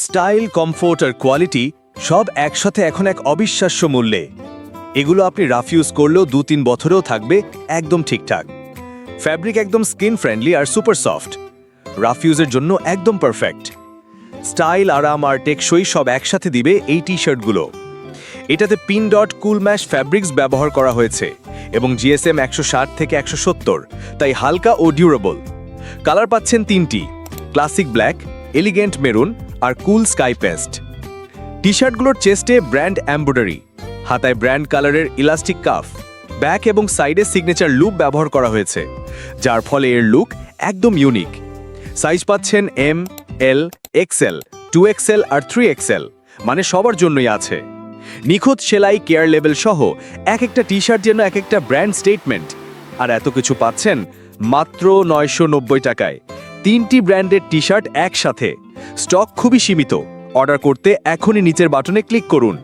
Style, comfort আর quality সব একসাথে এখন এক অবিশ্বাস্য মূল্যে। এগুলো আপনি রাফ ইউজ করলেও 2-3 বছরেও থাকবে একদম ঠিকঠাক। ফ্যাব্রিক একদম স্কিন ফ্রেন্ডলি আর সুপার সফট, রাফ ইউজের জন্য একদম পারফেক্ট। স্টাইল, আরাম আর টেকসই সব একসাথে দিবে এই টি শার্টগুলো। এটাতে পিন ডট কুল ম্যাশ ফ্যাব্রিক্স ব্যবহার করা হয়েছে এবং জিএসএম 160 থেকে 170, তাই হালকা ও ডিউরেবল। কালার পাচ্ছেন 3টি: ক্লাসিক ব্ল্যাক, এলিগেন্ট মেরুন আর কুল স্কাই পেস্ট। টি শার্টগুলোর চেস্টে ব্র্যান্ড এমব্রয়ডারি, হাতায় ব্র্যান্ড কালারের ইলাস্টিক কাফ, ব্যাক এবং সাইডে সিগনেচার লুপ ব্যবহার করা হয়েছে, যার ফলে এর লুক একদম ইউনিক। সাইজ পাচ্ছেন এম, এল, এক্সএল, 2XL আর 3XL, মানে সবার জন্যই আছে। নিখুঁত সেলাই, কেয়ার লেভেল সহ এক একটা টি শার্ট যেন এক একটা ব্র্যান্ড স্টেটমেন্ট। আর এত কিছু পাচ্ছেন মাত্র 990 টাকায়। 3টি ব্র্যান্ডের টি শার্ট একসাথে। স্টক খুবই সীমিত। অর্ডার করতে এখনই নিচের বাটনে ক্লিক করুন।